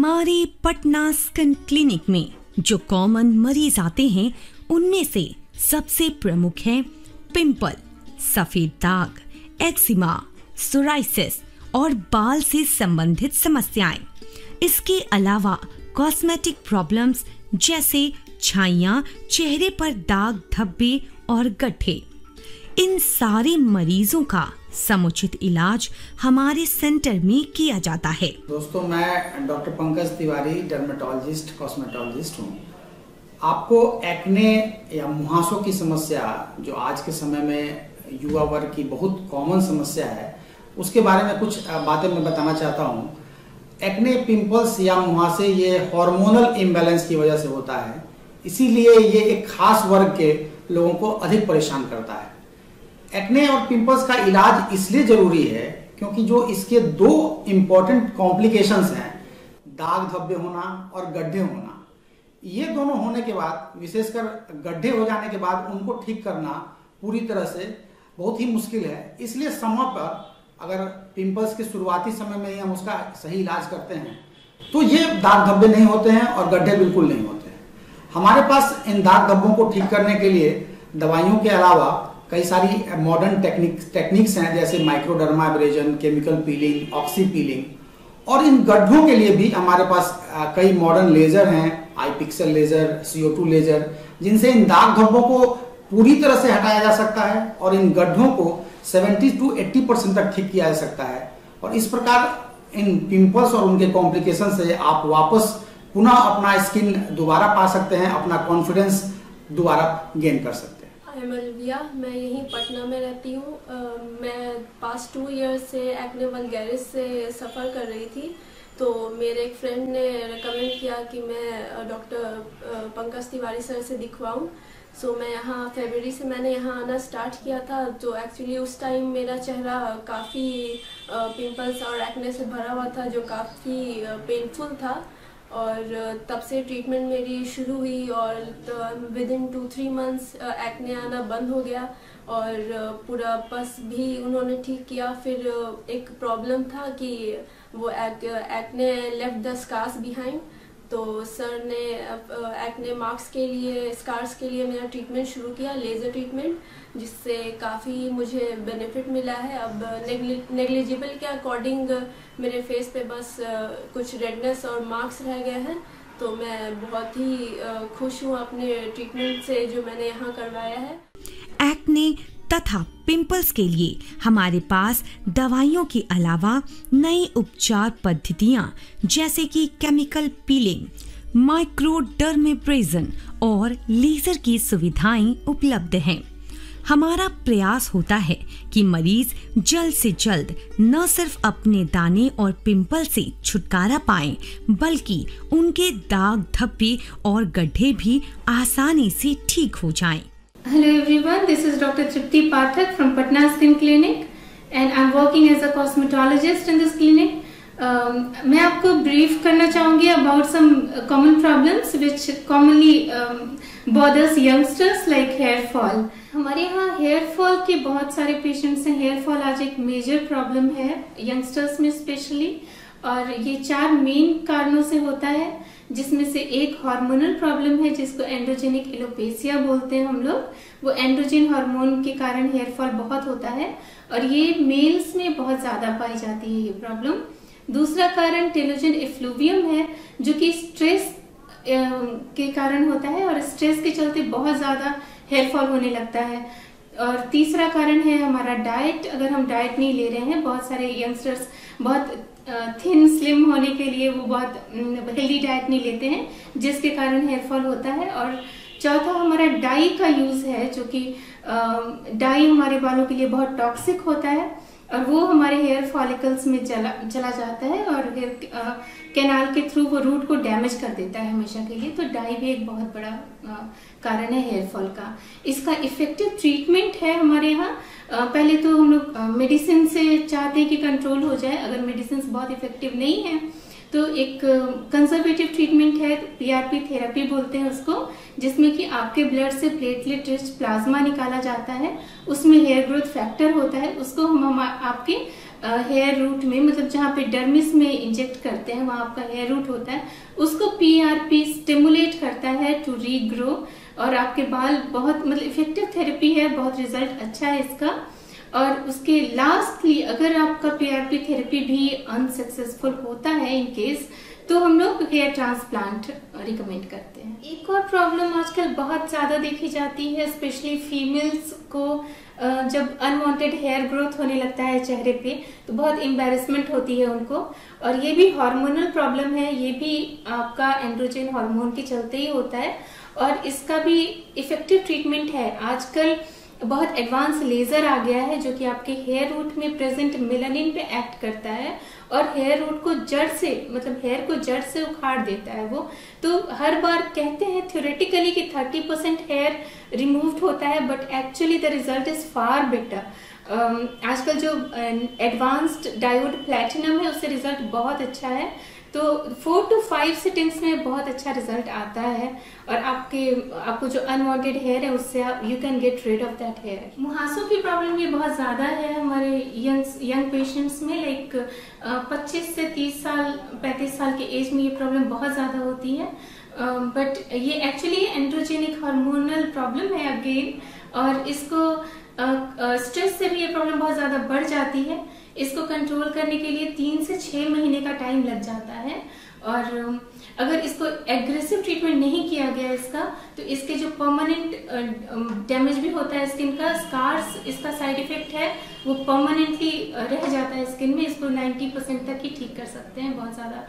हमारे Patna skin clinic में जो कॉमन मरीज आते हैं उनमें से सबसे प्रमुख हैं पिंपल, सफेद दाग, एक्जिमा, सोराइसिस और बाल से संबंधित समस्याएं। इसके अलावा कॉस्मेटिक प्रॉब्लम्स जैसे छाइयां, चेहरे पर दाग धब्बे और गड्ढे। इन सारे मरीजों का समुचित इलाज हमारे सेंटर में किया जाता है। दोस्तों, मैं doctor Pankaj Tiwari, dermatologist, cosmetologist हूँ। आपको एक्ने या मुहासों की समस्या, जो आज के समय में युवा वर्ग की बहुत कॉमन समस्या है, उसके बारे में कुछ बातें मैं बताना चाहता हूँ। एक्ने, पिंपल्स या मुहासे ये हार्मोनल इम्बैलेंस की वजह से होता है, इसीलिए ये एक खास वर्ग के लोगों को अधिक परेशान करता है। एक्ने और पिंपल्स का इलाज इसलिए जरूरी है क्योंकि जो इसके दो इम्पोर्टेंट कॉम्प्लिकेशंस हैं, दाग धब्बे होना और गड्ढे होना, ये दोनों होने के बाद, विशेषकर गड्ढे हो जाने के बाद उनको ठीक करना पूरी तरह से बहुत ही मुश्किल है। इसलिए समय पर अगर पिंपल्स के शुरुआती समय में ही हम उसका सही इलाज करते हैं तो ये दाग धब्बे नहीं होते हैं और गड्ढे बिल्कुल नहीं होते हैं। हमारे पास इन दाग धब्बों को ठीक करने के लिए दवाइयों के अलावा कई सारी मॉडर्न टेक्निक्स हैं, जैसे माइक्रोडर्माब्रेजन, केमिकल पीलिंग, ऑक्सी पीलिंग। और इन गड्ढों के लिए भी हमारे पास कई मॉडर्न लेजर हैं, आई पिक्सल लेजर, CO2 लेजर, जिनसे इन दाग धब्बों को पूरी तरह से हटाया जा सकता है और इन गड्ढों को 70 to 80% तक ठीक किया जा सकता है। और इस प्रकार इन पिंपल्स और उनके कॉम्प्लिकेशन से आप वापस पुनः अपना स्किन दोबारा पा सकते हैं, अपना कॉन्फिडेंस दोबारा गेन कर सकते हैं। मैं यहीं पटना में रहती हूँ। मैं पास्ट 2 इयर्स से एक्ने वल्गैरिस से सफ़र कर रही थी, तो मेरे एक फ्रेंड ने रेकमेंड किया कि मैं डॉक्टर पंकज तिवारी सर से दिखवाऊँ। सो मैं यहाँ फरवरी से मैंने यहाँ आना स्टार्ट किया था। तो एक्चुअली उस टाइम मेरा चेहरा काफ़ी पिंपल्स और एक्ने से भरा हुआ था, जो काफ़ी पेनफुल था। और तब से ट्रीटमेंट मेरी शुरू हुई और विदिन 2-3 मंथ्स एक्ने आना बंद हो गया और पूरा पस भी उन्होंने ठीक किया। फिर एक प्रॉब्लम था कि वो acne left the scars behind, तो सर ने एक्ने मार्क्स के लिए, स्कार्स के लिए मेरा ट्रीटमेंट शुरू किया, लेज़र ट्रीटमेंट, जिससे काफ़ी मुझे बेनिफिट मिला है। अब नेग्लिजिबल के अकॉर्डिंग मेरे फेस पे बस कुछ रेडनेस और मार्क्स रह गए हैं। तो मैं बहुत ही खुश हूँ अपने ट्रीटमेंट से जो मैंने यहाँ करवाया है। एक्ने तथा पिंपल्स के लिए हमारे पास दवाइयों के अलावा नई उपचार पद्धतियां जैसे कि केमिकल पीलिंग, माइक्रोडर्मेब्रेजन और लेजर की सुविधाएं उपलब्ध हैं। हमारा प्रयास होता है कि मरीज जल्द से जल्द न सिर्फ अपने दाने और पिंपल से छुटकारा पाएं, बल्कि उनके दाग धब्बे और गड्ढे भी आसानी से ठीक हो जाएं। Hello everyone, this is Dr. Tripti Pathak from Patna Skin Clinic and I'm working as a cosmetologist in this clinic. मैं आपको ब्रीफ करना चाहूँगी about some common problems which commonly bothers youngsters like hair fall. हमारे यहाँ hair fall के बहुत सारे patients हैं। हेयर फॉल आज एक मेजर प्रॉब्लम है यंगस्टर्स में स्पेशली, और ये 4 मेन कारणों से होता है, जिसमें से एक हार्मोनल प्रॉब्लम है जिसको एंड्रोजेनिक एलोपेसिया बोलते हैं हम लोग। वो एंड्रोजन हार्मोन के कारण हेयर फॉल बहुत होता है और ये मेल्स में बहुत ज्यादा पाई जाती है ये प्रॉब्लम। दूसरा कारण टेलोजन एफ्लूवियम है, जो कि स्ट्रेस के कारण होता है और स्ट्रेस के चलते बहुत ज्यादा हेयर फॉल होने लगता है। और तीसरा कारण है हमारा डाइट। अगर हम डाइट नहीं ले रहे हैं, बहुत सारे यंगस्टर्स बहुत थिन स्लिम होने के लिए वो बहुत हेल्दी डाइट नहीं लेते हैं, जिसके कारण हेयर फॉल होता है। और चौथा हमारा डाई का यूज है, जो कि डाई हमारे बालों के लिए बहुत टॉक्सिक होता है और वो हमारे हेयर फॉलिकल्स में चला जाता है और हेयर कैनाल के थ्रू वो रूट को डैमेज कर देता है हमेशा के लिए। तो डाई भी एक बहुत बड़ा कारण है हेयर फॉल का। इसका इफेक्टिव ट्रीटमेंट है हमारे यहाँ। पहले तो हम लोग मेडिसिन से चाहते हैं कि कंट्रोल हो जाए। अगर मेडिसिन बहुत इफेक्टिव नहीं है तो एक कंजर्वेटिव ट्रीटमेंट है, PRP थेरेपी बोलते हैं उसको, जिसमें कि आपके ब्लड से प्लेटलेट रिच प्लाज्मा निकाला जाता है, उसमें हेयर ग्रोथ फैक्टर होता है, उसको हम आपके हेयर रूट में, मतलब जहाँ पे डर्मिस में इंजेक्ट करते हैं वहाँ आपका हेयर रूट होता है, उसको PRP स्टिमुलेट करता है टू रीग्रो, और आपके बाल बहुत मतलब इफेक्टिव थेरेपी है, बहुत रिजल्ट अच्छा है इसका। और उसके लास्टली अगर आपका PRP थेरेपी भी अनसक्सेसफुल होता है इन केस, तो हम लोग हेयर ट्रांसप्लांट रिकमेंड करते हैं। एक और प्रॉब्लम आजकल बहुत ज्यादा देखी जाती है, स्पेशली फीमेल्स को जब अनवांटेड हेयर ग्रोथ होने लगता है चेहरे पे, तो बहुत एम्बैरेसमेंट होती है उनको। और ये भी हार्मोनल प्रॉब्लम है, ये भी आपका एंड्रोजन हार्मोन के चलते ही होता है, और इसका भी इफेक्टिव ट्रीटमेंट है। आजकल बहुत एडवांस लेजर आ गया है जो कि आपके हेयर रूट में प्रेजेंट मेलानिन पे एक्ट करता है और हेयर रूट को जड़ से, मतलब हेयर को जड़ से उखाड़ देता है वो। तो हर बार कहते हैं थ्योरेटिकली कि 30% हेयर रिमूव्ड होता है, but actually the result is far better. आजकल जो एडवांस्ड डायोड प्लैटिनम है उससे रिजल्ट बहुत अच्छा है, तो 4 to 5 सिटिंग्स में बहुत अच्छा रिजल्ट आता है, और आपको जो अनवांटेड हेयर है उससे you can get rid of that hair. मुहासों की प्रॉब्लम ये बहुत ज्यादा है हमारे यंग पेशेंट्स में, लाइक 25 से 30 साल 35 साल के एज में ये प्रॉब्लम बहुत ज्यादा होती है। बट ये एक्चुअली एंड्रोजेनिक हार्मोनल प्रॉब्लम है अगेन, और इसको स्ट्रेस से भी ये प्रॉब्लम बहुत ज्यादा बढ़ जाती है। इसको कंट्रोल करने के लिए 3 से 6 महीने का टाइम लग जाता है, और अगर इसको एग्रेसिव ट्रीटमेंट नहीं किया गया इसका, तो इसके जो परमानेंट डैमेज भी होता है स्किन का, स्कार्स इसका साइड इफेक्ट है, वो परमानेंटली रह जाता है स्किन में। इसको 90% तक ही ठीक कर सकते हैं, बहुत ज्यादा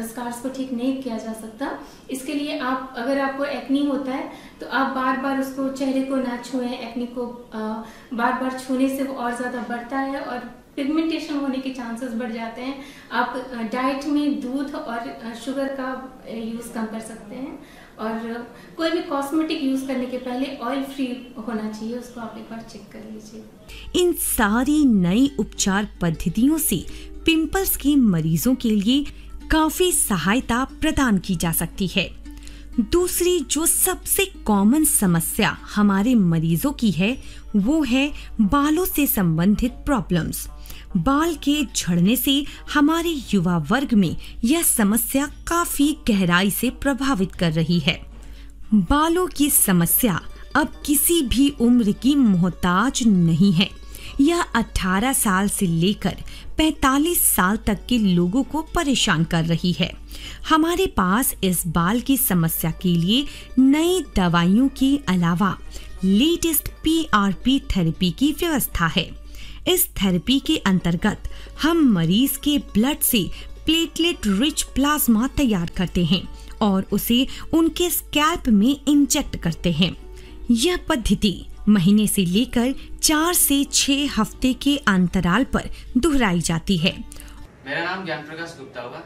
स्कार्स को ठीक नहीं किया जा सकता। इसके लिए आप, अगर आपको एक्नी होता है तो आप बार बार उसको चेहरे को ना छुएं, एक्नी को बार बार छूने से वो और ज्यादा बढ़ता है और पिगमेंटेशन होने के चांसेस बढ़ जाते हैं। आप डाइट में दूध और शुगर का यूज कम कर सकते हैं, और कोई भी कॉस्मेटिक यूज करने के पहले ऑयल फ्री होना चाहिए, उसको आप एक बार चेक कर लीजिए। इन सारी नई उपचार पद्धतियों से पिंपल्स के मरीजों के लिए काफी सहायता प्रदान की जा सकती है। दूसरी जो सबसे कॉमन समस्या हमारे मरीजों की है वो है बालों से संबंधित प्रॉब्लम्स। बाल के झड़ने से हमारे युवा वर्ग में यह समस्या काफी गहराई से प्रभावित कर रही है। बालों की समस्या अब किसी भी उम्र की मोहताज नहीं है। यह 18 साल से लेकर 45 साल तक के लोगों को परेशान कर रही है। हमारे पास इस बाल की समस्या के लिए नई दवाइयों के अलावा लेटेस्ट PRP थेरेपी की व्यवस्था है। इस थेरेपी के अंतर्गत हम मरीज के ब्लड से प्लेटलेट रिच प्लाज्मा तैयार करते हैं और उसे उनके स्कैल्प में इंजेक्ट करते हैं। यह पद्धति महीने से लेकर 4 से 6 हफ्ते के अंतराल पर दोहराई जाती है। मेरा नाम ज्ञान प्रकाश गुप्ता होगा।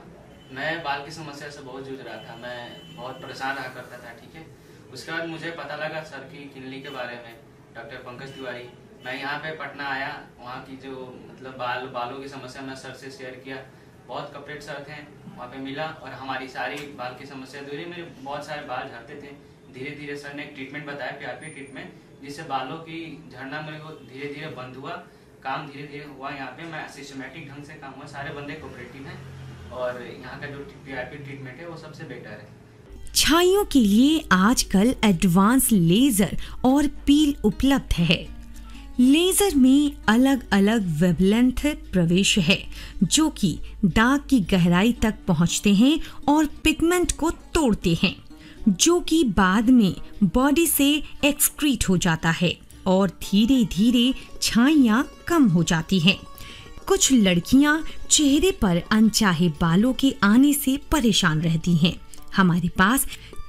मैं बाल की समस्या से बहुत जूझ रहा था, मैं बहुत परेशान रहा करता था, ठीक है। उसके बाद मुझे पता लगा सर की क्लिनिक के बारे में, डॉक्टर पंकज तिवारी। मैं यहाँ पे पटना आया, वहाँ की जो मतलब बालों की समस्या मैं सर से शेयर किया। बहुत कपरेट सर थे, वहाँ पे मिला और हमारी सारी बाल की समस्या दूर हुई। मेरे बहुत सारे बाल झड़ते थे, धीरे धीरे सर ने एक ट्रीटमेंट बताया, PRP ट्रीटमेंट, जिससे बालों की झड़ना मेरे को धीरे धीरे बंद हुआ। काम धीरे धीरे हुआ। यहाँ पे मैं सिस्टमेटिक ढंग से काम हुआ, सारे बंदे कोऑपरेटिव हैं और यहाँ का जो PRP ट्रीटमेंट है वो सबसे बेटर है। छाइयों के लिए आजकल एडवांस लेजर और पील उपलब्ध है। लेजर में अलग अलग वेवलेंथ प्रवेश है जो कि दाग की गहराई तक पहुंचते हैं और पिगमेंट को तोड़ते हैं, जो कि बाद में बॉडी से एक्सक्रीट हो जाता है और धीरे धीरे छाइयां कम हो जाती हैं। कुछ लड़कियां चेहरे पर अनचाहे बालों के आने से परेशान रहती हैं। हमारे पास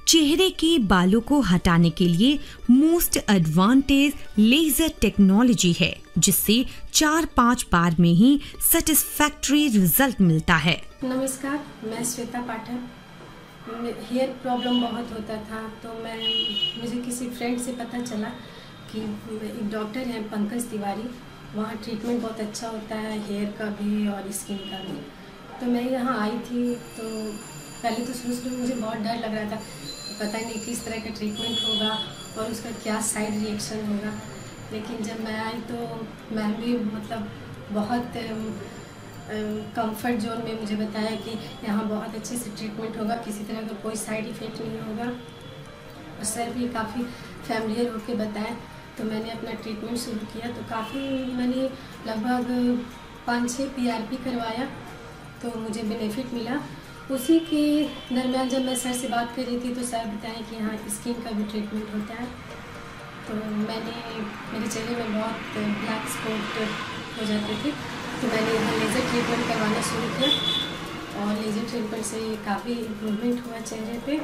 चेहरे के बालों को हटाने के लिए मोस्ट एडवांटेज लेजर टेक्नोलॉजी है, जिससे 4-5 बार में ही सेटिस्फैक्टरी रिजल्ट मिलता है। नमस्कार, मैं श्वेता पाठक। हेयर प्रॉब्लम बहुत होता था, तो मुझे किसी फ्रेंड से पता चला कि एक डॉक्टर हैं पंकज तिवारी, वहाँ ट्रीटमेंट बहुत अच्छा होता है हेयर का भी और स्किन का भी। तो मैं यहाँ आई थी, तो पहले तो शुरू मुझे बहुत डर लग रहा था, पता नहीं किस तरह का ट्रीटमेंट होगा और उसका क्या साइड रिएक्शन होगा। लेकिन जब मैं आई तो मैम भी मतलब बहुत कंफर्ट जोन में मुझे बताया कि यहाँ बहुत अच्छे से ट्रीटमेंट होगा, किसी तरह का कोई साइड इफ़ेक्ट नहीं होगा। और सर भी काफ़ी फैमिलियर होकर बताया, तो मैंने अपना ट्रीटमेंट शुरू किया। तो काफ़ी मैंने लगभग 5-6 PRP करवाया, तो मुझे बेनिफिट मिला। उसी के दरमियान जब मैं सर से बात कर रही थी तो सर बताएं कि यहाँ स्किन का भी ट्रीटमेंट होता है। तो मेरे चेहरे में बहुत ब्लैक स्पॉट हो जाते थे, तो मैंने यहाँ लेज़र ट्रीटमेंट करवाना शुरू किया और लेज़र ट्रीटमेंट से काफ़ी इम्प्रूवमेंट हुआ चेहरे पे।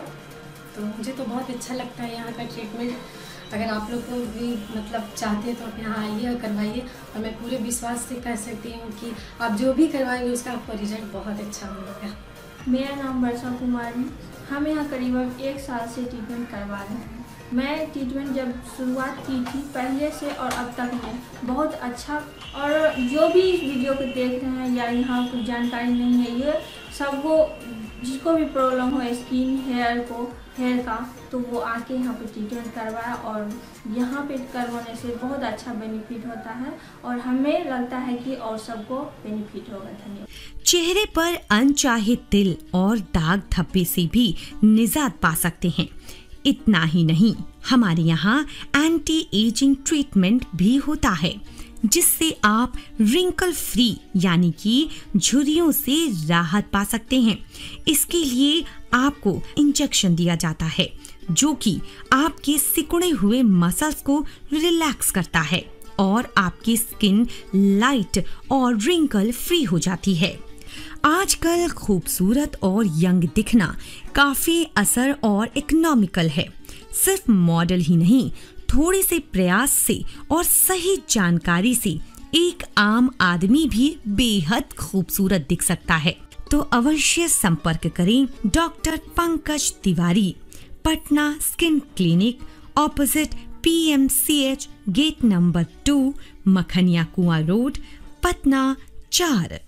तो मुझे तो बहुत अच्छा लगता है यहाँ का ट्रीटमेंट। अगर आप लोग को भी मतलब चाहते हैं तो आप यहाँ आइए और करवाइए। और मैं पूरे विश्वास से कह सकती हूँ कि आप जो भी करवाएंगे उसका आपको रिजल्ट बहुत अच्छा मिलेगा। मेरा नाम वर्षा कुमारी, हम यहाँ करीबन 1 साल से ट्रीटमेंट करवा रहे हैं। मैं ट्रीटमेंट जब शुरुआत की थी पहले से और अब तक में बहुत अच्छा, और जो भी इस वीडियो को देख रहे हैं या यहाँ कुछ जानकारी नहीं है, ये सबको जिसको भी प्रॉब्लम हो स्किन हेयर का, तो वो आके यहाँ पे ट्रीटमेंट करवाया और यहाँ पे करवाने से बहुत अच्छा बेनिफिट होता है और हमें लगता है कि और सबको बेनिफिट होगा। धन्यवाद। चेहरे पर अनचाहे तिल और दाग धब्बे से भी निजात पा सकते हैं। इतना ही नहीं, हमारे यहाँ एंटी एजिंग ट्रीटमेंट भी होता है, जिससे आप रिंकल फ्री यानी कि झुर्रियों से राहत पा सकते हैं। इसके लिए आपको इंजेक्शन दिया जाता है, जो कि आपके सिकुड़े हुए मसल्स को रिलैक्स करता है और आपकी स्किन लाइट और रिंकल फ्री हो जाती है। आजकल खूबसूरत और यंग दिखना काफी असर और इकोनॉमिकल है। सिर्फ मॉडल ही नहीं, थोड़े से प्रयास से और सही जानकारी से एक आम आदमी भी बेहद खूबसूरत दिख सकता है। तो अवश्य संपर्क करें doctor Pankaj Tiwari, Patna skin clinic, opposite PMCH gate number 2, Makhaniya Kuan road, Patna 4।